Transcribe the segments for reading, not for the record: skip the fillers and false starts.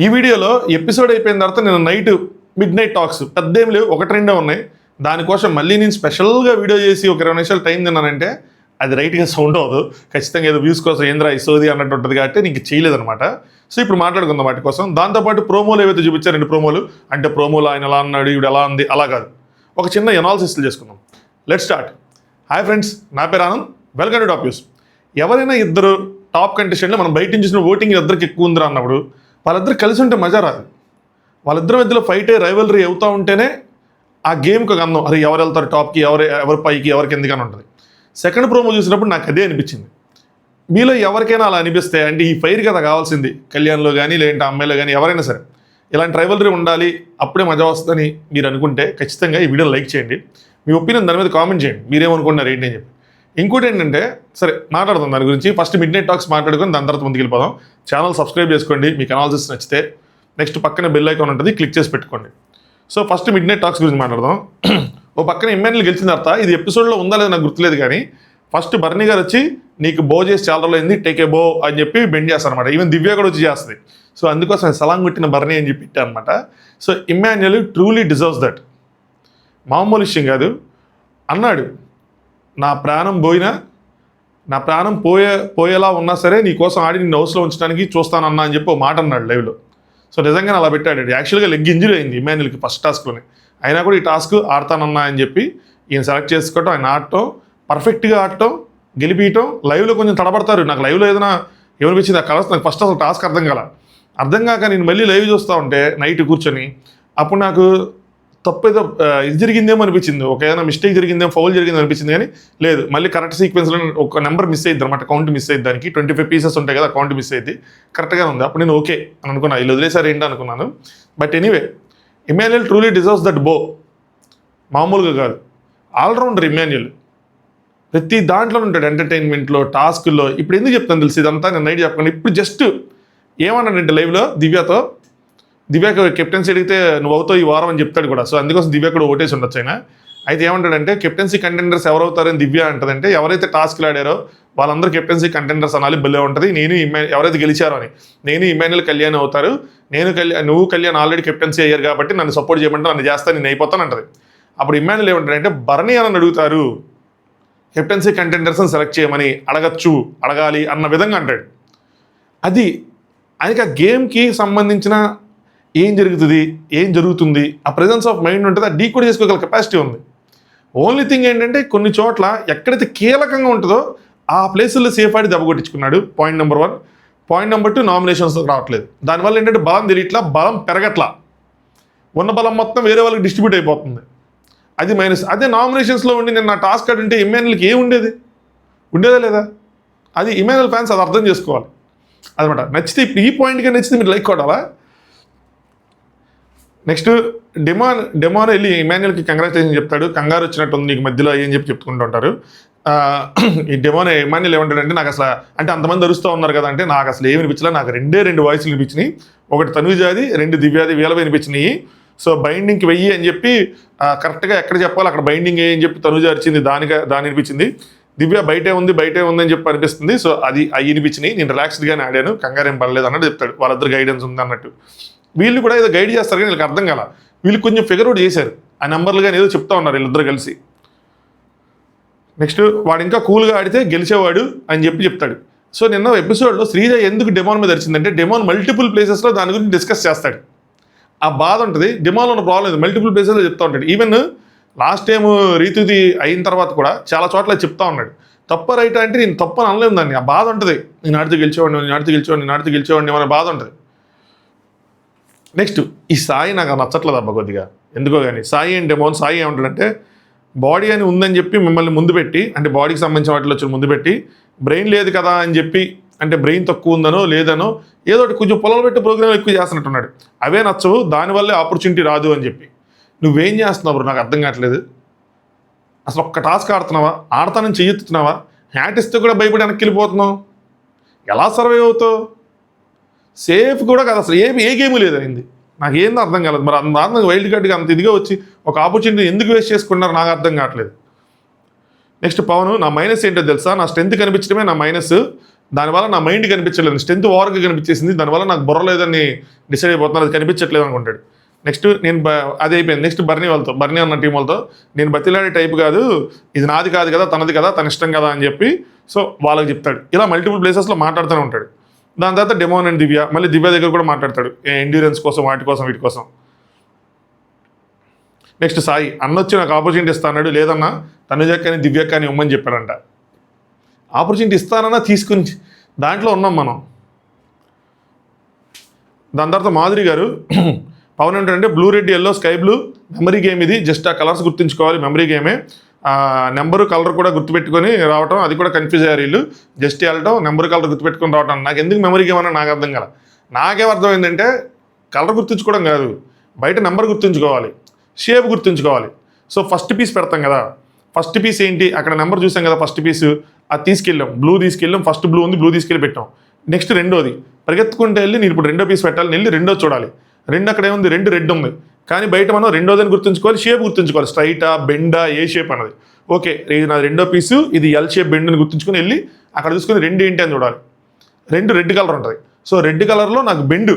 ఈ వీడియోలో ఎపిసోడ్ అయిపోయిన తర్వాత నేను మిడ్ నైట్ టాక్స్ పెద్దేం లేవు, ఒకటి రెండే ఉన్నాయి. దానికోసం మళ్ళీ నేను స్పెషల్గా వీడియో చేసి ఒక 20 నిమిషాలు టైం తిన్నానంటే అది రైట్గా సౌండ్ అవ్వదు. ఖచ్చితంగా ఏదో వ్యూస్ కోసం ఏంద్రా ఇసోది అన్నట్టు ఉంటుంది కాబట్టి నీకు చేయలేదనమాట. సో ఇప్పుడు మాట్లాడుకుందాం వాటి కోసం. దాంతోపాటు ప్రోమోలు ఏవైతే చూపించారు 2 ప్రోమోలు, అంటే ప్రోమోలు ఆయన ఎలా అన్నాడు, ఇవి ఎలా ఉంది, అలా కాదు, ఒక చిన్న ఎనాలిసిస్లు చేసుకుందాం. Let's start. హాయ్ ఫ్రెండ్స్, నా పేరు Anand, welcome to top news. ఎవరైనా ఇద్దరు టాప్ కంటెస్టెంట్లు మనం బయట నుంచి చూసిన ఓటింగ్ ఇద్దరికి ఎక్కువ ఉందిరా అన్నప్పుడు వాళ్ళిద్దరు కలిసి ఉంటే మజా రాదు. వాళ్ళిద్దరి మధ్యలో ఫైట్ రైవలరీ అవుతూ ఉంటేనే ఆ గేమ్కి ఒక అందం. అరే ఎవరు వెళ్తారు టాప్కి, ఎవరి పైకి, ఎవరికి ఎందుకని ఉంటుంది. సెకండ్ ప్రోమో చూసినప్పుడు నాకు అదే అనిపించింది. మీలో ఎవరికైనా అలా అనిపిస్తే, అంటే ఈ ఫైర్ కదా కావాల్సింది, కళ్యాణ్లో కానీ లేదంటే అమ్మాయిలో కానీ ఎవరైనా సరే ఇలాంటి రైవలరీ ఉండాలి, అప్పుడే మజా వస్తుందని మీరు అనుకుంటే ఖచ్చితంగా ఈ వీడియోని లైక్ చేయండి. మీ ఒపీనియన్ దాని మీద కామెంట్ చేయండి, మీరేమనుకుంటున్నారు ఏంటి అని చెప్పి. ఇంకోటి ఏంటంటే, సరే మాట్లాడదాం దాని గురించి. ఫస్ట్ మిడ్ నైట్ టాక్స్ మాట్లాడుకొని దాని తర్వాత ముందుకు వెళ్ళిపోదాం. ఛానల్ సబ్స్క్రైబ్ చేసుకోండి, మీకు అనాలిసిస్ నచ్చితే. నెక్స్ట్ పక్కన బెల్ ఐకాన్ ఉంటుంది, క్లిక్ చేసి పెట్టుకోండి. So first mid night talks గురించి మాట్లాడదాం. ఓ పక్కన ఎమ్మెల్యేలు గెలిచిన తర్వాత, ఇది ఎపిసోడ్లో ఉందా లేదా నాకు గుర్తులేదు కానీ, ఫస్ట్ బర్నీ గారు వచ్చి నీకు బో చేసి చాలా రోజులు అయింది, టేక్ ఏ బో అని చెప్పి బెండ్ చేస్తారు అనమాట. ఈవెన్ దివ్య కూడా వచ్చి చేస్తుంది. సో అందుకోసం సలాం కొట్టిన బర్నీ అని చెప్పి ఇట్టా అనమాట. So Immanuel truly deserves that. మామూలు విషయం కాదు. అన్నాడు, నా ప్రాణం పోయేలా ఉన్నా సరే నీకోసం ఆడి నిన్ను హౌస్లో ఉంచడానికి చూస్తానన్నా అని చెప్పి ఒక మాట అన్నాడు లైవ్లో. సో నిజంగానే అలా పెట్టాడు. యాక్చువల్గా లెగ్ ఇంజరీ అయింది ఇమ్మాన్యుయల్కి ఫస్ట్ టాస్క్లోనే. అయినా కూడా ఈ టాస్క్ ఆడతానన్నా అని చెప్పి ఈయన సెలెక్ట్ చేసుకోవటం, ఆయన ఆడటం, పర్ఫెక్ట్గా ఆడటం, గెలిపించటం. లైవ్లో కొంచెం తడబడతారు. నాకు లైవ్లో ఏదైనా ఏమనిపించింది ఆ కలర్స్, నాకు ఫస్ట్ అసలు టాస్క్ అర్థం కాక నేను మళ్ళీ లైవ్ చూస్తూ ఉంటే నైట్ కూర్చొని, అప్పుడు నాకు తప్పేదో ఇది జరిగిందేమో అనిపించింది, ఒక ఏదైనా మిస్టేక్ జరిగిందేమో, ఫౌల్ జరిగిందేమో అనిపించింది. కానీ లేదు, మళ్ళీ కరెక్ట్ సీక్వెన్స్లో ఒక నెంబర్ మిస్ అయ్యింది అనమాట, కౌంట్ మిస్ అయ్యింది. దానికి 25 పీసెస్ ఉంటాయి కదా, కౌంట్ మిస్ అయ్యింది, కరెక్ట్గా ఉంది. అప్పుడు నేను ఓకే అని అనుకున్నాను, వీళ్ళు వదిలేసారు ఏంటి అనుకున్నాను. But anyway, Immanuel truly deserves that బో. మామూలుగా కాదు, ఆల్రౌండర్ ఇమ్మాన్యుయల్. ప్రతి దాంట్లో ఉంటాడు, ఎంటర్టైన్మెంట్లో, టాస్క్లో. ఇప్పుడు ఎందుకు చెప్తాను తెలుసు ఇదంతా, నేను నైట్ చెప్పకుండా. ఇప్పుడు జస్ట్ ఏమన్నాడంటే లైవ్లో దివ్యకు కెప్టెన్సీ అడిగితే నువ్వు అవుతావు ఈ వారం అని చెప్తాడు కూడా. సో అందుకోసం దివ్య కూడా ఓటేసి ఉండొచ్చు ఆయన. అయితే ఏమంటాడంటే, కెప్టెన్సీ కంటెండర్స్ ఎవరవుతారని దివ్య అంటదంటే, ఎవరైతే టాస్క్లు ఆడారో వాళ్ళందరూ కెప్టెన్సీ కంటెండర్స్ అనాలి, భలే ఉంటుంది. ఎవరైతే గెలిచారో అని, నేను ఇమ్మాన్యుయల్ కళ్యాణ్ అవుతారు, నువ్వు కళ్యాణ్ ఆల్రెడీ కెప్టెన్సీ అయ్యారు కాబట్టి నన్ను సపోర్ట్ చేయమంటే నన్ను చేస్తాను, నేను అయిపోతాను అంటది. అప్పుడు ఇమ్మాన్యుయల్ ఏమంటాడంటే, బర్నీ అని అడుగుతారు, కెప్టెన్సీ కంటెండర్స్ని సెలెక్ట్ చేయమని అడగాలి అన్న విధంగా అంటాడు. అది ఆయనకి ఆ గేమ్కి సంబంధించిన ఏం జరుగుతుంది ఆ ప్రెజెన్స్ ఆఫ్ మైండ్ ఉంటుంది, ఆ డీకోడ్ చేసుకోగల కెపాసిటీ ఉంది. ఓన్లీ థింగ్ ఏంటంటే, కొన్ని చోట్ల ఎక్కడైతే కీలకంగా ఉంటుందో ఆ ప్లేసుల్లో సేఫ్ ఆడి దెబ్బ కొట్టించుకున్నాడు. Point number 1. Point number 2, nominations రావట్లేదు. దానివల్ల ఏంటంటే బలం తెలియట్లా, బలం పెరగట్లా, ఉన్న బలం మొత్తం వేరే వాళ్ళకి డిస్ట్రిబ్యూట్ అయిపోతుంది. అది మైనస్. అదే నామినేషన్స్లో ఉండి నేను నా టాస్క్ ఆడుంటే ఇమ్మాన్యుయల్కి ఉండేదా లేదా? అది ఇమ్మాన్యుయల్ ఫ్యాన్స్ అది అర్థం చేసుకోవాలి అనమాట. నచ్చితే ఇప్పుడు ఈ పాయింట్గా నచ్చితే మీరు లైక్ కొట్టాలా. నెక్స్ట్ డెమాన్ వెళ్ళి ఇమ్మాన్యుయల్కి కంగ్రాచులేషన్ చెప్తాడు. కంగారు వచ్చినట్టుంది నీకు మధ్యలో అని చెప్పుకుంటూ ఉంటారు. ఈ ఇమ్మాన్యుయల్ ఏమంటాడంటే, నాకు అసలు అంటే అంతమంది అరుస్తూ ఉన్నారు కదా అంటే, నాకు అసలు ఏమి వినిపించలే, నాకు 2 వాయిస్లు వినిపించినాయి, ఒకటి తనుజాది, 2 దివ్యాది, వీళ్ళవి వినిపించినాయి. సో బైండింగ్కి వెయ్యి అని చెప్పి కరెక్ట్గా ఎక్కడ చెప్పాలి అక్కడ బైండింగ్ అని చెప్పి తనుజ అరిచింది, దాని అనిపించింది. దివ్య బయటే ఉంది అని చెప్పి అనిపిస్తుంది. సో అది వినిపించినాయి, నేను రిలాక్స్డ్గానే ఆడాను, కంగారు ఏం పడలేదు అన్నట్టు చెప్తాడు. వాళ్ళిద్దరు గైడెన్స్ ఉంది అన్నట్టు. వీళ్ళు కూడా ఏదో గైడ్ చేస్తారు కానీ వీళ్ళకి అర్థం కాల. వీళ్ళు కొంచెం ఫిగర్ అవుట్ చేశారు, ఆ నెంబర్లు కానీ ఏదో చెప్తా ఉన్నారు వీళ్ళిద్దరు కలిసి. నెక్స్ట్ వాడు ఇంకా కూల్గా ఆడితే గెలిచేవాడు అని చెప్పి చెప్తాడు. సో నిన్న ఎపిసోడ్లో శ్రీజ ఎందుకు డెమాన్ మీద అరిచిందంటే, డెమాన్ మల్టిపుల్ ప్లేసెస్లో దాని గురించి డిస్కస్ చేస్తాడు. ఆ బాధ ఉంటుంది. డెమాన్లో ఉన్న ప్రాబ్లం లేదు, మల్టిపుల్ ప్లేసెస్లో చెప్తా ఉంటాడు. ఈవెన్ లాస్ట్ టైం రీతుది అయిన తర్వాత కూడా చాలా చోట్ల చెప్తా ఉన్నాడు. తప్ప రైట్ అంటే నేను తప్పని అనలేము దాన్ని. ఆ బాధ ఉంటుంది, నేను ఆడితే గెలిచేవాడిని అనే బాధ ఉంటుంది. నెక్స్ట్ ఈ సాయి నాకు నచ్చట్లేదు అబ్బా కొద్దిగా ఎందుకో కానీ. సాయి అండ్ డెమోన్, సాయి ఏమంటాడంటే, బాడీ అని ఉందని చెప్పి మిమ్మల్ని ముందు పెట్టి, అంటే బాడీకి సంబంధించిన వాటిలో వచ్చి ముందు పెట్టి, బ్రెయిన్ లేదు కదా అని చెప్పి, అంటే బ్రెయిన్ తక్కువ ఉందనో లేదనో ఏదో ఒకటి కొంచెం పొలాలు పెట్టి ప్రోగ్రామ్ ఎక్కువ చేస్తున్నట్టున్నాడు. అవే నచ్చవు, దానివల్లే ఆపర్చునిటీ రాదు అని చెప్పి. నువ్వేం చేస్తున్నావు బ్రో, నాకు అర్థం కావట్లేదు. అసలు ఒక్క టాస్క్ ఆడతానని చెయ్యెత్తుతున్నావా? హ్యాట్ ఇస్తే కూడా భయపడి వెనక్కి వెళ్ళిపోతున్నావు, ఎలా సర్వైవ్ అవుతావు? సేఫ్ కూడా కదా, అసలు ఏ గేమ్ లేదు అయింది, నాకేందో అర్థం కాలేదు. మరి అంత వైల్డ్ కార్డ్గా అంత ఇదిగా వచ్చి ఒక ఆపర్చునిటీ ఎందుకు వేస్ట్ చేసుకున్నారు నాకు అర్థం కావట్లేదు. నెక్స్ట్ పవన్, నా మైనస్ ఏంటో తెలుసా, నా స్ట్రెంత్ కనిపించడమే నా మైనస్, దానివల్ల నా మైండ్ కనిపించలేదు, స్ట్రెంత్ ఓవర్గా కనిపించేసింది, దానివల్ల నాకు బుర్ర లేదని డిసైడ్ అయిపోతున్నాను, అది కనిపించట్లేదు అనుకుంటాడు. నెక్స్ట్ నేను అది అయిపోయింది. నెక్స్ట్ బర్నీ అన్న టీం వాళ్ళతో నేను బతిలాడే టైప్ కాదు, ఇది నాది కాదు కదా, తనది కదా, తన ఇష్టం కదా అని చెప్పి సో వాళ్ళకి చెప్తాడు. ఇలా మల్టిపుల్ ప్లేసెస్లో మాట్లాడుతూనే ఉంటాడు. దాని తర్వాత డెమోన్ అండ్ దివ్య, మళ్ళీ దివ్య దగ్గర కూడా మాట్లాడతాడు ఎండ్యూరెన్స్ కోసం, వాటి కోసం, వీటి కోసం. నెక్స్ట్ సాయి అన్న వచ్చి నాకు ఆపర్చునిటీ ఇస్తాడు, లేదన్నా తనుజ కానీ దివ్య కానీ ఇవ్వమని చెప్పాడంట. ఆపర్చునిటీ ఇస్తానన్నా తీసుకుని దాంట్లో ఉన్నాం మనం. దాని తర్వాత మాధురి గారు పవన్ ఏంటంటే blue red yellow sky blue memory game, ఇది జస్ట్ ఆ కలర్స్ గుర్తుంచుకోవాలి, మెమరీ గేమే, నెంబరు కలర్ కూడా గుర్తుపెట్టుకొని రావటం, అది కూడా కన్ఫ్యూజ్ అయ్యారు వీళ్ళు, జస్ట్ వెళ్ళటం నెంబర్ కలర్ గుర్తుపెట్టుకొని రావటం. నాకు ఎందుకు మెమరీ గేమ్ అన్నా నాకు అర్థం కదా. నాకేం అర్థమైందంటే కలర్ గుర్తుంచుకోవడం కాదు, బయట నెంబర్ గుర్తుంచుకోవాలి, షేప్ గుర్తుంచుకోవాలి. సో ఫస్ట్ పీస్ పెడతాం కదా, ఫస్ట్ పీస్ ఏంటి అక్కడ నెంబర్ చూసాం కదా, ఫస్ట్ పీస్ అది తీసుకెళ్ళాం, బ్లూ తీసుకెళ్ళాం, ఫస్ట్ బ్లూ ఉంది, బ్లూ తీసుకెళ్ళి పెట్టాం. నెక్స్ట్ రెండోది పరిగెత్తుకుంటే వెళ్ళి నేను ఇప్పుడు రెండో పీస్ పెట్టాలి, వెళ్ళి రెండో చూడాలి, రెండు అక్కడ ఏముంది, రెండు రెడ్ ఉంది, కానీ బయట మనం రెండోదని గుర్తుంచుకోవాలి, షేప్ గుర్తుంచుకోవాలి, స్ట్రైటా బెండా ఏ షేప్ అన్నది. ఓకే ఇది నా రెండో పీసు, ఇది ఎల్ షేప్ బెండ్ అని గుర్తుంచుకొని వెళ్ళి అక్కడ చూసుకొని రెండు ఏంటి అని చూడాలి. రెండు రెడ్ కలర్ ఉంటుంది, సో రెడ్ కలర్లో నాకు బెండ్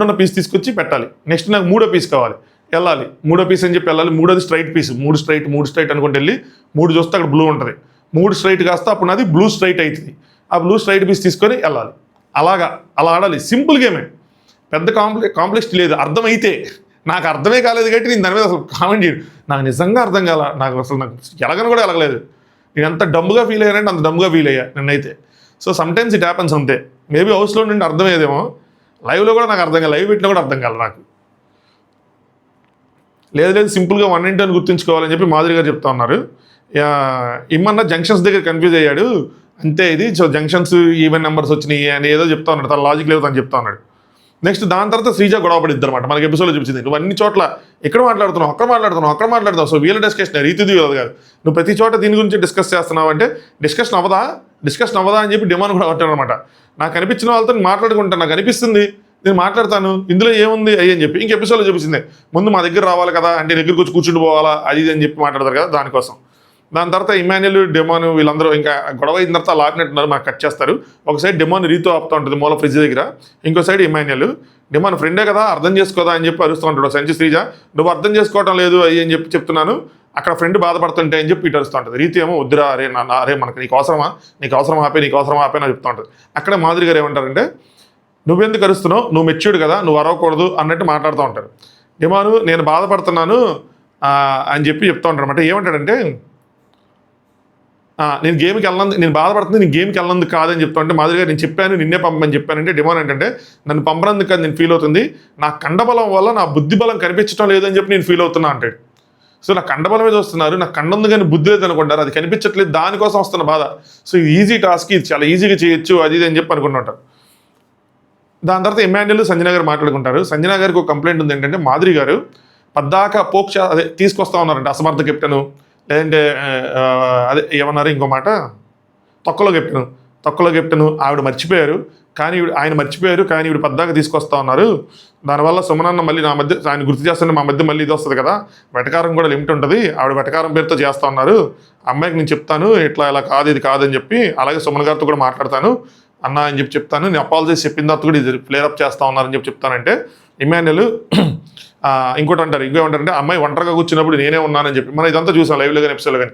ఉన్న పీస్ తీసుకొచ్చి పెట్టాలి. నెక్స్ట్ నాకు మూడో పీస్ కావాలి, వెళ్ళాలి, మూడో పీస్ అని చెప్పి వెళ్ళాలి, మూడోది స్ట్రైట్ పీస్, మూడు స్ట్రైట్ అనుకుంటే వెళ్ళి మూడు చూస్తే అక్కడ బ్లూ ఉంటుంది, మూడు స్ట్రైట్ కాస్త అప్పుడు నాది బ్లూ స్ట్రైట్ అవుతుంది, ఆ బ్లూ స్ట్రైట్ పీస్ తీసుకొని వెళ్ళాలి. అలా ఆడాలి, సింపుల్ గేమే, పెద్ద కాంప్లెక్స్ లేదు. అర్థమైతే నాకు అర్థమే కాలేదు కాబట్టి నేను దాని మీద అసలు కామెంట్ చేయను, నాకు నిజంగా అర్థం కాల, నాకు ఎలాగని కూడా ఎలగలేదు. నేను ఎంత డమ్ముగా ఫీల్ అయ్యానంటే అంత డమ్ముగా ఫీల్ అయ్యా నిన్నైతే. సో సమ్టైమ్స్ ఇట్ హ్యాపన్స్ అంతే. మేబీ హౌస్లో నుండి అర్థమయ్యేదేమో, లైవ్లో కూడా నాకు అర్థం కాదు, లైవ్ పెట్టినా కూడా అర్థం కాదు నాకు. లేదు సింపుల్గా 1 and 2 అని గుర్తుంచుకోవాలని చెప్పి మాధురి గారు చెప్తా ఉన్నారు. ఇమ్మన్న జంక్షన్స్ దగ్గర కన్ఫ్యూజ్ అయ్యాడు అంతే, ఇది సో జంక్షన్స్ ఈవెన్ నెంబర్స్ వచ్చినాయి అని ఏదో చెప్తా ఉన్నాడు, తన లాజిక్ లేదు అని చెప్తా ఉన్నాడు. నెక్స్ట్ దాని తర్వాత శ్రీజ గొడవ పడిద్ది అనమాట, మనకి ఎపిసోడ్లో చూపించింది. నువ్వు అన్ని చోట్ల ఎక్కడ మాట్లాడుతున్నావు, అక్కడ మాట్లాడుతున్నావు, సో వీళ్ళ డిస్కషన్ రీతిది కాదు, నువ్వు ప్రతి చోట దీని గురించి డిస్కస్ చేస్తున్నావు అంటే డిస్కషన్ అవ్వదా అని చెప్పి డిమాండ్ కూడా పట్టాను అనమాట. నాకు అనిపించిన వాళ్ళతో మాట్లాడుకుంటాను, నాకు అనిపిస్తుంది నేను మాట్లాడతాను, ఇందులో ఏముంది అని చెప్పి ఇంక ఎపిసోడ్లో చూపించింది. ముందు మా దగ్గర రావాలి కదా, అంటే దగ్గరికి వచ్చి కూర్చుండి పోవాలా అది అని చెప్పి మాట్లాడతారు కదా, దానికోసం. దాని తర్వాత ఇమాన్యుల్ డెమోన్ వీళ్ళందరూ ఇంకా గొడవ అయిన తర్వాత అలా ఆపినట్టున్నారు, మాకు కట్ చేస్తారు. ఒక సైడ్ డెమోన్ రీతో ఆపుతూ ఉంటుంది మూల ఫ్రిడ్జ్ దగ్గర, ఇంకో సైడ్ ఇమాన్యుల్ డెమోన్ ఫ్రెండే కదా అర్థం చేసుకోదా అని చెప్పి అరుస్తూ ఉంటాడు. సంచి శ్రీజ నువ్వు అర్థం చేసుకోవటం లేదు అని చెప్పి చెప్తున్నాను, అక్కడ ఫ్రెండ్ బాధపడుతుంటే అని చెప్పి ఇటు అరుస్తూ ఉంటుంది. రీతి ఏమో వద్దురా, అరే మనకి నీకు అవసరమా ఆపే అని చెప్తూ ఉంటుంది. అక్కడ మాధురి గారు ఏమంటారంటే నువ్వెందుకు అరుస్తున్నావు, నువ్వు మెచ్యూర్డ్ కదా, నువ్వు అరవకూడదు అన్నట్టు మాట్లాడుతూ ఉంటారు. డెమోను నేను బాధపడుతున్నాను అని చెప్పి చెప్తూ ఉంటారు అనమాట. ఏమంటాడంటే నేను గేమ్కి వెళ్ళినందుకు నేను బాధపడుతుంది, నేను గేమ్కి వెళ్ళినందుకు కాదని చెప్తా ఉంటే మాధురి గారు నేను చెప్పాను నిన్నే పంపమని చెప్పానంటే డెమోన్ ఏంటంటే నన్ను పంపనందుకు కాదు నేను ఫీల్ అవుతుంది, నా కండబలం వల్ల నా బుద్ధి బలం కనిపించడం లేదని చెప్పి నేను ఫీల్ అవుతున్నా అంటాడు. సో నా కండబలం మీద వస్తున్నారు, నాకు కండ ఉంది కానీ బుద్ధి లేదు అనుకుంటారు, అది కనిపించట్లేదు, దానికోసం వస్తున్న బాధ. సో ఇది ఈజీ టాస్క్, ఇది చాలా ఈజీగా చేయొచ్చు అది ఇది అని చెప్పి అనుకుంటుంటారు. దాని తర్వాత ఇమాన్యుల్ సంజన గారు మాట్లాడుకుంటారు. సంజన గారికి ఒక కంప్లైంట్ ఉంది ఏంటంటే మాధురి గారు పద్దాక అదే తీసుకొస్తా ఉన్నారంటే అసమర్థ కెప్టెను, లేదంటే అదే ఏమన్నారు ఇంకో మాట తొక్కలో కెప్టెను ఆవిడ మర్చిపోయారు, కానీ ఆయన మర్చిపోయారు, కానీ ఇవి పద్దాక తీసుకొస్తా ఉన్నారు. దానివల్ల సుమనన్న మళ్ళీ నా మధ్య ఆయన గుర్తు చేస్తుంటే మా మధ్య మళ్ళీ ఇది వస్తుంది కదా, వెటకారం కూడా లిమిట్ ఉంటుంది, ఆవిడ వెటకారం పేరుతో చేస్తూ ఉన్నారు, అమ్మాయికి నేను చెప్తాను ఇట్లా ఇలా కాదు ఇది కాదని చెప్పి, అలాగే సుమన్ గారితో కూడా మాట్లాడతాను అన్న అని చెప్పి చెప్తాను, నేను అపాలజైజ్ చెప్పిన తర్వాత కూడా ఇది ఫ్లేరప్ చేస్తూ ఉన్నారని చెప్పి చెప్తానంటే ఇమాన్యుల్ ఇంకోటి అంటారు, ఇంకేమంటారంటే అమ్మాయి ఒంటరిగా కూర్చున్నప్పుడు నేనే ఉన్నానని చెప్పి. మనం ఇదంతా చూసాం లైవ్లో కానీ ఎపిసోడ్లో కానీ,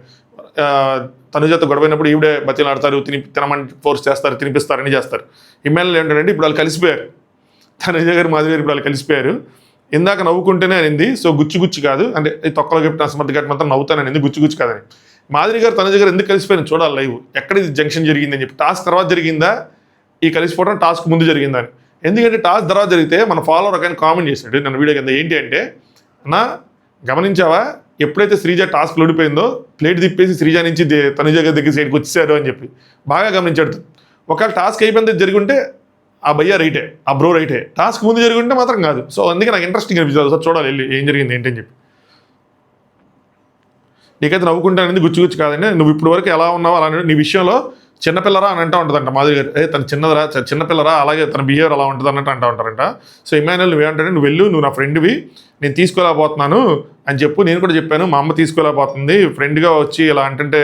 తనుజతో గొడవైనప్పుడు ఈవిడే బతిలాడతారు, తినమని ఫోర్స్ చేస్తారు, తినిపిస్తారని చేస్తారు. ఇమాన్యుల్ ఏంటంటే ఇప్పుడు వాళ్ళు కలిసిపోయారు, తనుజ గారు మాధురి గారు ఇప్పుడు వాళ్ళు కలిసిపోయారు. ఇందాక నవ్వుకుంటేనే అనింది, సో గుచ్చి కాదు అంటే ఈ తొక్కలో కెప్టెన్ అసమర్థ గట్టి మాత్రం నవ్వుతాను అనింది, గుచ్చి కాదని. మాధురి గారు తనుజ గారు ఎందుకు కలిసిపోయారు చూడాలి లైవ్, ఎక్కడ ఇది జంక్షన్ జరిగిందని చెప్పి, టాస్క్ తర్వాత జరిగిందా ఈ కలిసిపోవడం, టాస్క్ ముందు జరిగిందా అని. ఎందుకంటే టాస్క్ తర్వాత జరిగితే మన ఫాలోవర్ ఒక ఆయన కామెంట్ చేశాడు నన్ను వీడియో కింద, ఏంటి అంటే నా గమనించావా ఎప్పుడైతే శ్రీజ టాస్క్ ఓడిపోయిందో ప్లేట్ తిప్పేసి శ్రీజ నుంచి తనుజ గారి దగ్గర సైడ్కి వచ్చేసారు అని చెప్పి బాగా గమనించాడు. ఒకవేళ టాస్క్ అయిపోయింది జరుగుంటే ఆ భయ్య రైటే, ఆ బ్రో రైటే, టాస్క్ ముందు జరుగుంటే మాత్రం కాదు. సో అందుకే నాకు ఇంట్రెస్టింగ్ అనిపించదు, సార్ చూడాలి వెళ్ళి ఏం జరిగింది ఏంటని చెప్పి. నీకైతే నవ్వుకుంటానని గుచ్చి కాదండి, నువ్వు ఇప్పుడు వరకు ఎలా ఉన్నావో అలా నీ విషయంలో చిన్నపిల్లరా అని అంటూ ఉంటుందంట మాధురి గారు, తను చిన్నపిల్లరా అలాగే తన బిహేవియర్ అలా ఉంటుంది అన్నట్టు అంటూ ఉంటారంట. సో ఇమాన్యుల్ నువ్వేంటంటే నువ్వు వెళ్ళు, నువ్వు నా ఫ్రెండ్వి, నేను తీసుకోలేకపోతున్నాను అని చెప్పు. నేను కూడా చెప్పాను మా అమ్మ తీసుకోలేకపోతుంది, ఫ్రెండ్గా వచ్చి ఇలా అంటే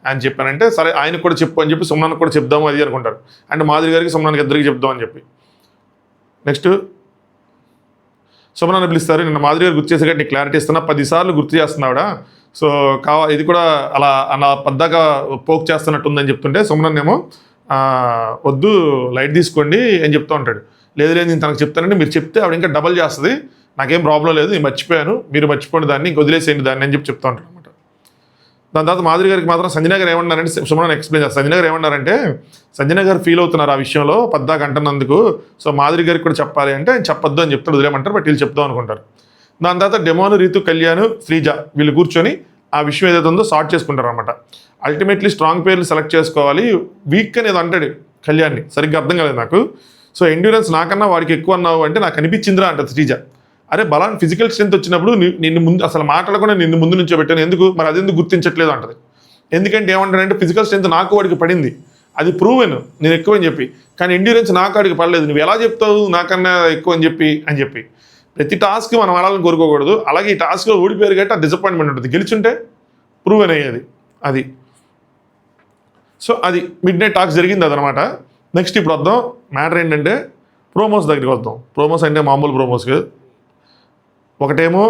అని చెప్పానంటే సరే ఆయనకు కూడా చెప్పు అని చెప్పి సుమనానికి కూడా చెప్దాము అది అనుకుంటారు. అంటే మాధురి గారికి సుమనానికి ఇద్దరికి చెప్దాం అని చెప్పి నెక్స్ట్ సుమనాన్ని పిలుస్తారు. నిన్న మాధురి గారు గుర్తు చేసేగా నీకు క్లారిటీ ఇస్తున్నా 10 సార్లు గుర్తు చేస్తున్నావిడ, సో ఇది కూడా అలా పద్దాగా పోక్ చేస్తున్నట్టుందని చెప్తుంటే సుమనన్ ఏమో వద్దు లైట్ తీసుకోండి అని చెప్తూ ఉంటాడు. లేదు నేను తనకు చెప్తానంటే మీరు చెప్తే ఆవిడ ఇంకా డబల్ చేస్తుంది, నాకేం ప్రాబ్లం లేదు, నేను మర్చిపోయాను, మీరు మర్చిపోండి దాన్ని, ఇంక వదిలేసేయండి దాన్ని అని చెప్పి చెప్తూ ఉంటాడు అనమాట. దాని తర్వాత మాధురి గారికి మాత్రం సంజన గారు ఏమన్నారంటే సుమనన్ ఎక్స్ప్లెయిన్ చేస్తారు. సంజన గారు ఏమన్నారంటే సంజన గారు ఫీల్ అవుతున్నారు ఆ విషయంలో పద్దాక అంటున్నందుకు, సో మాధురి గారికి కూడా చెప్పాలి అంటే ఆయన చెప్పొద్దు అని చెప్తాడు, వదిలేమంటారు, బట్ వీళ్ళు చెప్దాం అనుకుంటారు. దాని తర్వాత డెమోను, రీతు, కళ్యాణ్, శ్రీజ వీళ్ళు కూర్చొని ఆ విషయం ఏదైతే ఉందో సార్ట్ చేసుకుంటారు అనమాట. అల్టిమేట్లీ స్ట్రాంగ్ పేర్లు సెలెక్ట్ చేసుకోవాలి, వీక్ అనేది అంటాడు కళ్యాణ్ని, సరిగ్గా అర్థం కాలేదు నాకు. సో ఎండ్యూరెన్స్ నాకన్నా వాడికి ఎక్కువ అన్నావు అంటే నాకు అనిపించిందిరా అంటది శ్రీజ. అరే బలాన్ని ఫిజికల్ స్ట్రెంత్ వచ్చినప్పుడు నిన్ను ముందు అసలు మాట్లాడకుండా నిన్ను ముందు నుంచో పెట్టాను, ఎందుకు మరి అది ఎందుకు గుర్తించట్లేదు అంటది. ఎందుకంటే ఏమంటాడంటే ఫిజికల్ స్ట్రెంత్ నాకు వాడికి పడింది, అది ప్రూవెన్ నేను ఎక్కువ అని చెప్పి, కానీ ఎండ్యూరెన్స్ నాకు వాడికి పడలేదు, నువ్వు ఎలా చెప్తావు నాకన్నా ఎక్కువ అని చెప్పి ప్రతి టాస్క్ మనం ఆడాలని కోరుకోకూడదు. అలాగే ఈ టాస్క్లో ఓడిపోయారు కాబట్టి ఆ డిసప్పాయింట్మెంట్ ఉంటుంది, గెలిచుంటే ప్రూవెన్ అయ్యేది అది. సో అది మిడ్ నైట్ టాక్స్ జరిగింది అదనమాట. నెక్స్ట్ ఇప్పుడు వద్దాం మ్యాటర్ ఏంటంటే ప్రోమోస్ దగ్గరికి వద్దాం. ప్రోమోస్ అంటే మామూలు ప్రోమోస్ కాదు. ఒకటేమో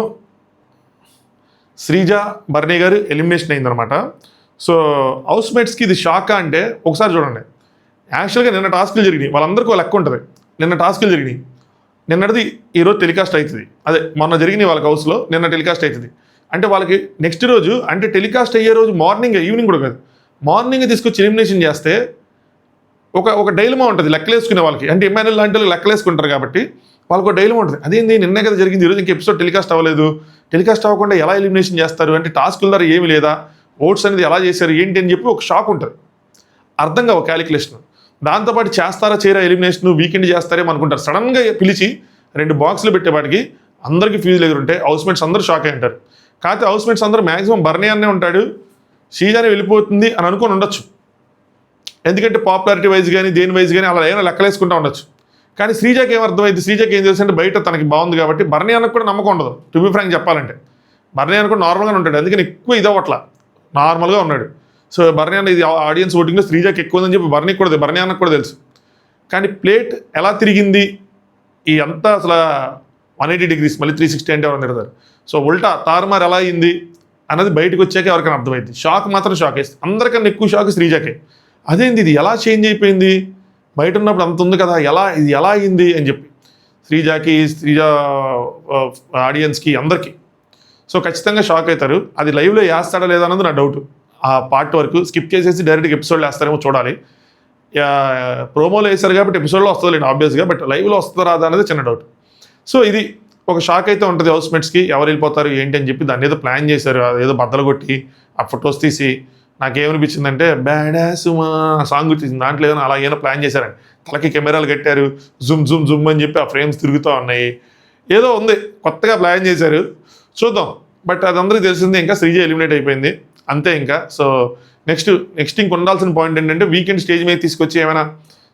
శ్రీజ బర్నీ గారు ఎలిమినేషన్ అయిందనమాట. సో హౌస్ మేట్స్కి ఇది షాకా అంటే ఒకసారి చూడండి, యాక్చువల్గా నిన్న టాస్క్లు జరిగినాయి, వాళ్ళందరికీ లెక్క ఉంటుంది, నిన్న టాస్క్లు జరిగినాయి, నిన్నటిది ఈరోజు టెలికాస్ట్ అవుతుంది, అదే మొన్న జరిగినాయి వాళ్ళకి హౌస్లో నిన్న టెలికాస్ట్ అవుతుంది. అంటే వాళ్ళకి నెక్స్ట్ రోజు అంటే టెలికాస్ట్ అయ్యే రోజు మార్నింగ్ ఈవినింగ్ కూడా కాదు, మార్నింగ్ తీసుకొచ్చి ఎలిమినేషన్ చేస్తే ఒక డైలమా ఉంటుంది లెక్కలేసుకునే వాళ్ళకి, అంటే ఎంఎన్ఎల్ లాంటి వాళ్ళు లెక్కలేసుకుంటారు కాబట్టి వాళ్ళకు డైలమా ఉంటుంది. అదేంది నిన్నే కదా జరిగింది, ఈరోజు ఇంక ఎపిసోడ్ టెలికాస్ట్ అవ్వలేదు, టెలికాస్ట్ అవ్వకుండా ఎలా ఎలిమినేషన్ చేస్తారు అంటే టాస్కుల ద్వారా ఏమి లేదా, ఓట్స్ అనేది ఎలా చేశారు ఏంటి అని చెప్పి ఒక షాక్ ఉంటుంది, అర్థం కావు క్యాలిక్యులేషన్. దాంతోపాటు చేస్తారా చేయరా ఎలిమినేషన్ వీకెండ్ చేస్తారేమో అనుకుంటారు. సడన్గా పిలిచి 2 బాక్సులు పెట్టేవాడికి అందరికీ ఫీజులు ఎదురుంటే హౌస్మేట్స్ అందరూ షాక్ అయి ఉంటారు. కాకపోతే హౌస్మేట్స్ అందరూ మ్యాక్సిమం బర్నీ అనే ఉంటాడు, శ్రీజానే వెళ్ళిపోతుంది అని అనుకొని ఉండొచ్చు, ఎందుకంటే పాపులారిటీ వైజ్ కానీ దేని వైజ్ కానీ అలా ఏమైనా లెక్కలేసుకుంటూ ఉండొచ్చు. కానీ శ్రీజాకి ఏమర్థమైంది, శ్రీజాకి ఏం తెలుసు అంటే బయట తనకి బాగుంది కాబట్టి బర్నీ అన్నకు కూడా నమ్మకం ఉండదు. టు బి ఫ్రాంక్ చెప్పాలంటే బర్నీ అన్న కూడా నార్మల్గానే ఉంటాడు, అందుకని ఎక్కువ ఇదవట్లా నార్మల్గా ఉన్నాడు. సో బర్నీ అన్న ఇది ఆడియన్స్ ఓటింగ్లో శ్రీజాకి ఎక్కువ ఉందని చెప్పి బర్నీ అన్నకు కూడా తెలుసు. కానీ ప్లేట్ ఎలా తిరిగింది ఈ అంతా అసలు 180 degrees మళ్ళీ 360 అంటే ఎవరు తిడతారు. సో ఉల్టా తారుమారు ఎలా అయింది అన్నది బయటకు వచ్చాక ఎవరికైనా అర్థమైంది. షాక్ మాత్రం షాక్ వేస్తుంది, అందరికన్నా ఎక్కువ షాక్ శ్రీజాకే. అదేంది ఇది ఎలా చేంజ్ అయిపోయింది, బయట ఉన్నప్పుడు అంత ఉంది కదా, ఇది ఎలా అయింది అని చెప్పి శ్రీజ ఆడియన్స్కి అందరికీ. సో ఖచ్చితంగా షాక్ అవుతారు. అది లైవ్లో వేస్తాడా లేదా అన్నది నా డౌట్. ఆ పార్ట్ వరకు స్కిప్ చేసేసి డైరెక్ట్గా ఎపిసోడ్లో వేస్తారేమో చూడాలి. ప్రోమోలో వేశారు కాబట్టి ఎపిసోడ్లో వస్తుంది లేదు ఆబ్వియస్గా, బట్ లైవ్లో వస్తుందా రాదా అనేది చిన్న డౌట్. సో ఇది ఒక షాక్ అయితే ఉంటుంది హౌస్మేట్స్కి, ఎవరు వెళ్ళిపోతారు ఏంటి అని చెప్పి దాన్ని ఏదో ప్లాన్ చేశారు, ఏదో బద్దలు కొట్టి ఆ ఫొటోస్ తీసి నాకేమనిపించిందంటే బ్యాడాసుమా సాంగ్ తీసింది దాంట్లో ఏదైనా అలా ఏదో ప్లాన్ చేశారండి, తలకి కెమెరాలు కట్టారు, జుమ్ అని చెప్పి ఆ ఫ్రేమ్స్ తిరుగుతూ ఉన్నాయి, ఏదో ఉంది కొత్తగా ప్లాన్ చేశారు, చూద్దాం. బట్ అది అందరికీ తెలిసిందే, ఇంకా శ్రీజ ఎలిమినేట్ అయిపోయింది అంతే ఇంకా. సో నెక్స్ట్ ఇంక ఉండాల్సిన పాయింట్ ఏంటంటే వీకెండ్ స్టేజ్ మీద తీసుకొచ్చి ఏమైనా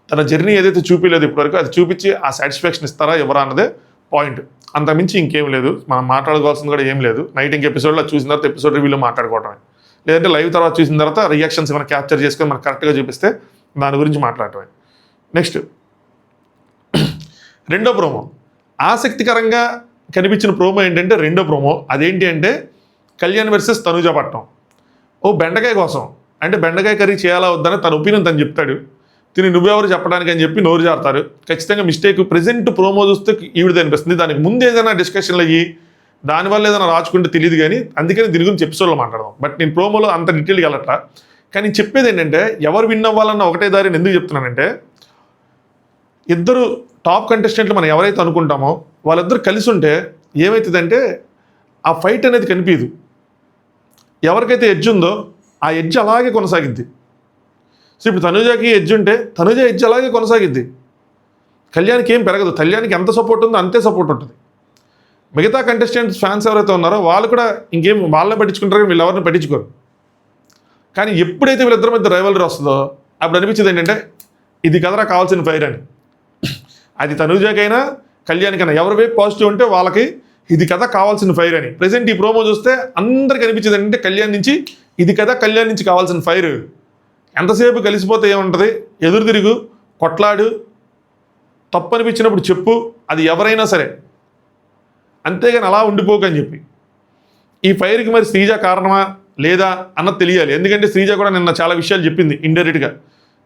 తన జర్నీ ఏదైతే చూపించలేదు ఇప్పటివరకు అది చూపించి ఆ సాటిస్ఫాక్షన్ ఇస్తారా ఎవరా అన్నదే పాయింట్, అంతకుమించి ఇంకేం లేదు. మనం మాట్లాడుకోవాల్సింది కూడా ఏం లేదు. నైట్ ఇంక ఎపిసోడ్లో చూసిన తర్వాత ఎపిసోడ్ రివ్యూలో మాట్లాడుకోవడమే, లేదంటే లైవ్ తర్వాత చూసిన తర్వాత రియాక్షన్స్ ఏమైనా క్యాప్చర్ చేసుకొని మనకు కరెక్ట్గా చూపిస్తే దాని గురించి మాట్లాడటమే. నెక్స్ట్ రెండో ప్రోమో, ఆసక్తికరంగా కనిపించిన ప్రోమో ఏంటంటే రెండో ప్రోమో అదేంటి అంటే కళ్యాణ్ వర్సెస్ తనుజ పట్టణం. బెండకాయ కోసం అంటే బెండకాయ కర్రీ చేయాలా వద్దని తన ఒపీనియన్ తను చెప్తాడు, తిని నువ్వెవరు చెప్పడానికి అని చెప్పి నోరు జారుతారు. ఖచ్చితంగా మిస్టేక్ ప్రెజెంట్ ప్రోమో చూస్తే ఈవిడ అనిపిస్తుంది, దానికి ముందు ఏదైనా డిస్కషన్లు అయ్యి దానివల్ల ఏదైనా రాచుకుంటే తెలియదు, కానీ అందుకని దీని గురించి ఎపిసోడ్లో మాట్లాడదాం. బట్ నేను ప్రోమోలో అంత డీటెయిల్గా వెళ్ళట్లా. కానీ చెప్పేది ఏంటంటే ఎవరు విన్ అవ్వాలన్న ఒకటే దారిని ఎందుకు చెప్తున్నానంటే, ఇద్దరు టాప్ కంటెస్టెంట్లు మనం ఎవరైతే అనుకుంటామో వాళ్ళిద్దరు కలిసి ఉంటే ఏమవుతుందంటే ఆ ఫైట్ అనేది కనిపించదు. ఎవరికైతే ఎడ్జ్ ఉందో ఆ ఎడ్జ్ అలాగే కొనసాగిద్ది. సో ఇప్పుడు తనుజాకి ఎడ్జ్ ఉంటే తనుజ ఎడ్జ్ అలాగే కొనసాగిద్ది, కళ్యాణ్కి ఏం పెరగదు. కళ్యాణ్కి ఎంత సపోర్ట్ ఉందో అంతే సపోర్ట్ ఉంటుంది. మిగతా కంటెస్టెంట్స్ ఫ్యాన్స్ ఎవరైతే ఉన్నారో వాళ్ళు కూడా ఇంకేం వాళ్ళని పట్టించుకుంటారో వీళ్ళు ఎవరిని పట్టించుకోరు. కానీ ఎప్పుడైతే వీళ్ళిద్దరి మధ్య రైవలరీ వస్తుందో అప్పుడు అనిపించింది ఏంటంటే ఇది కదరా కావాల్సిన ఫైర్ అని. అది తనుజాకైనా కళ్యాణ్కైనా ఎవరి వైపు పాజిటివ్ ఉంటే వాళ్ళకి ఇది కథ కావాల్సిన ఫైర్ అని. ప్రెసెంట్ ఈ ప్రోమో చూస్తే అందరికి అనిపించింది ఏంటంటే కళ్యాణ్ నుంచి ఇది కదా కళ్యాణ్ నుంచి కావాల్సిన ఫైర్. ఎంతసేపు కలిసిపోతే ఏముంటుంది, ఎదురు తిరుగు, కొట్లాడు, తప్పు అనిపించినప్పుడు చెప్పు, అది ఎవరైనా సరే, అంతేగాని అలా ఉండిపోకని చెప్పి. ఈ ఫైర్కి మరి శ్రీజ కారణమా లేదా అన్నది తెలియాలి. ఎందుకంటే శ్రీజ కూడా నిన్న చాలా విషయాలు చెప్పింది ఇండైరెక్ట్గా.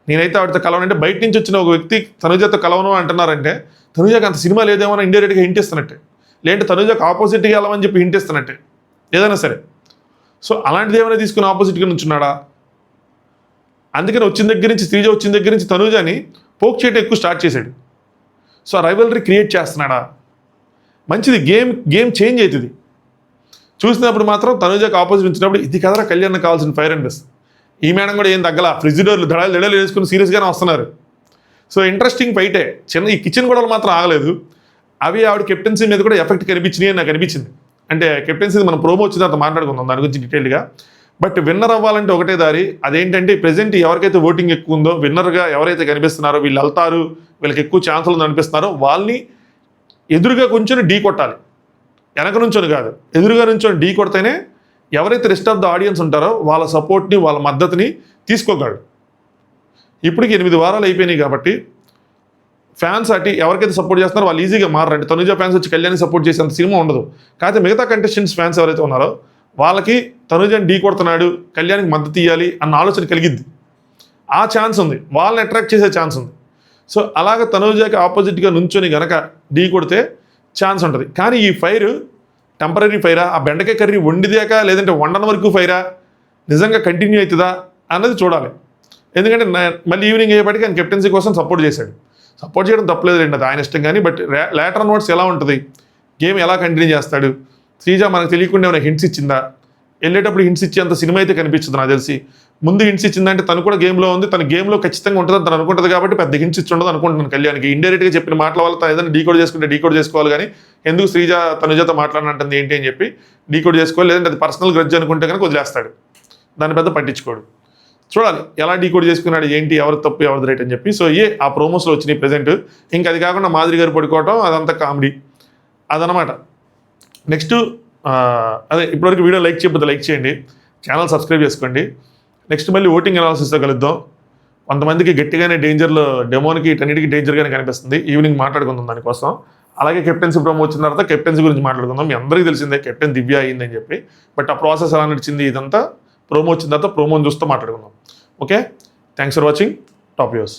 నేనైతే ఆవిడతో కలవనంటే, బయట నుంచి వచ్చిన ఒక వ్యక్తి తనుజతో కలవను అంటున్నారంటే తనుజకి అంత సినిమా లేదేమో అని ఇండైరెక్ట్గా హింట్ ఇస్తున్నట్టే, లేదంటే తనుజకు ఆపోజిట్గా వెళ్ళమని చెప్పి హింట్ ఇస్తున్నట్టే ఏదైనా సరే. సో అలాంటిది ఏమైనా తీసుకుని ఆపోజిట్గా నుంచున్నాడా? అందుకని వచ్చిన దగ్గర నుంచి, శ్రీజ వచ్చిన దగ్గర నుంచి తనుజని పోక్ చేయడం ఎక్కువ స్టార్ట్ చేశాడు. సో ఆ రైవలరీ క్రియేట్ చేస్తున్నాడా? మంచిది, గేమ్ చేంజ్ అవుతుంది. చూసినప్పుడు మాత్రం తనుజకు ఆపోజిట్ ఉంచినప్పుడు ఇది కదరా కళ్యాణ్ కావాల్సిన ఫైర్ అనిపిస్తుంది. ఈ మేడం కూడా ఏం తగ్గల, ఫ్రిడ్జ్ డోర్లు దడలు వేసుకుని సీరియస్గానే వస్తున్నారు. సో ఇంట్రెస్టింగ్ ఫైటే. ఈ కిచెన్ గొడవలు మాత్రం ఆగలేదు. అవి ఆవిడ కెప్టెన్సీ మీద కూడా ఎఫెక్ట్ కనిపించినాయి అని నాకు అనిపించింది. అంటే కెప్టెన్సీ మనం ప్రోమో వచ్చిన తర్వాత మాట్లాడుకుందాం దాని గురించి డీటెయిల్గా. బట్ విన్నర్ అవ్వాలంటే ఒకటే దారి, అదేంటంటే ప్రెజెంట్ ఎవరికైతే ఓటింగ్ ఎక్కువ ఉందో, విన్నర్గా ఎవరైతే కనిపిస్తున్నారో, వీళ్ళు వెళ్తారు, వీళ్ళకి ఎక్కువ ఛాన్సులు అనిపిస్తున్నారో వాళ్ళని ఎదురుగా కొంచెం ఢీ కొట్టాలి. వెనక నుంచొని కాదు, ఎదురుగా నుంచొని ఢీ కొడితేనే ఎవరైతే రెస్ట్ ఆఫ్ ద ఆడియన్స్ ఉంటారో వాళ్ళ సపోర్ట్ని, వాళ్ళ మద్దతుని తీసుకోగలడు. ఇప్పటికి 8 వారాలు అయిపోయినాయి కాబట్టి ఫ్యాన్స్ అటు ఎవరికైతే సపోర్ట్ చేస్తున్నారో వాళ్ళు ఈజీగా మారండి. తనుజ ఫ్యాన్స్ వచ్చి కళ్యాణ్ని సపోర్ట్ చేసేంత సినిమా ఉండదు. కాకపోతే మిగతా కంటెస్టెంట్స్ ఫ్యాన్స్ ఎవరైతే ఉన్నారో వాళ్ళకి తనుజని ఢీ కొడుతున్నాడు, కళ్యాణ్కి మద్దతు ఇవ్వాలి అన్న ఆలోచన కలిగిద్ది. ఆ ఛాన్స్ ఉంది, వాళ్ళని అట్రాక్ట్ చేసే ఛాన్స్ ఉంది. సో అలాగ తనుజకి ఆపోజిట్గా నుంచొని గనక ఢీ కొడితే ఛాన్స్ ఉంటుంది. కానీ ఈ ఫైర్ టెంపరీ ఫైరా, ఆ బెండకాయ కర్రీ వండిదాక లేదంటే వండన వరకు ఫైరా, నిజంగా కంటిన్యూ అవుతుందా అన్నది చూడాలి. ఎందుకంటే మళ్ళీ ఈవినింగ్ అయ్యేపటికి ఆయన కెప్టెన్సీ కోసం సపోర్ట్ చేశాడు. సపోర్ట్ చేయడం తప్పలేదు రండి, అది ఆయన ఇష్టం. కానీ బట్ లేటర్ నోట్స్ ఎలా ఉంటుంది, గేమ్ ఎలా కంటిన్యూ చేస్తాడు, శ్రీజ మనకు తెలియకుండా ఏమైనా హింట్స్ ఇచ్చిందా, వెళ్ళేటప్పుడు హింట్స్ ఇచ్చేంత సినిమా అయితే కనిపించదు నాకు తెలిసి. ముందు హింట్స్ ఇచ్చిందంటే తను కూడా గేమ్లో ఉంది, తన గేమ్లో ఖచ్చితంగా ఉంటుందని తను అనుకుంటుంది కాబట్టి పెద్ద హింట్స్ ఇచ్చి ఉండదు అనుకుంటున్నాను. కళ్యాణ్కి ఇండైరెక్ట్గా చెప్పిన మాటల వల్ల తను ఏదైనా డీకోడ్ చేసుకుంటే డీకోడ్ చేసుకోవాలి. కానీ ఎందుకు శ్రీజ తనుజతో మాట్లాడినంటుంది ఏంటి అని చెప్పి డీకోడ్ చేసుకోవాలి. లేదంటే అది పర్సనల్ గ్రడ్జ్ అనుకుంటే కనుక వదిలేస్తాడు, దాన్ని పెద్ద పట్టించుకోడు. చూడాలి ఎలా డీకోడ్ చేసుకున్నాడు, ఏంటి, ఎవరు తప్పు ఎవరిది రైట్ అని చెప్పి. సో ఆ ప్రోమోస్లో వచ్చినాయి ప్రెజెంట్. ఇంకా అది కాకుండా మాదిరి గారు పడుకోవటం అదంతా కామెడీ అదనమాట. నెక్స్ట్ అదే ఇప్పటివరకు వీడియో లైక్ చేయకపోతే లైక్ చేయండి, ఛానల్ సబ్స్క్రైబ్ చేసుకోండి. నెక్స్ట్ మళ్ళీ ఓటింగ్ అనాలిసిస్తో కలుద్దాం. కొంతమందికి గట్టిగానే డేంజర్లో, డెమోన్కి ఇటన్నిటికీ డేంజర్గానే కనిపిస్తుంది. ఈవినింగ్ మాట్లాడుకుందాం దానికోసం. అలాగే కెప్టెన్సీ ప్రోమో వచ్చిన తర్వాత కెప్టెన్సీ గురించి మాట్లాడుకుందాం. మీ అందరికీ తెలిసిందే కెప్టెన్ దివ్య అయిందని చెప్పి. బట్ ఆ ప్రాసెస్ ఎలా నడిచింది ఇదంతా ప్రోమో వచ్చిన తర్వాత ప్రోమోని చూస్తూ మాట్లాడుకుందాం. Okay, thanks for watching. Top views.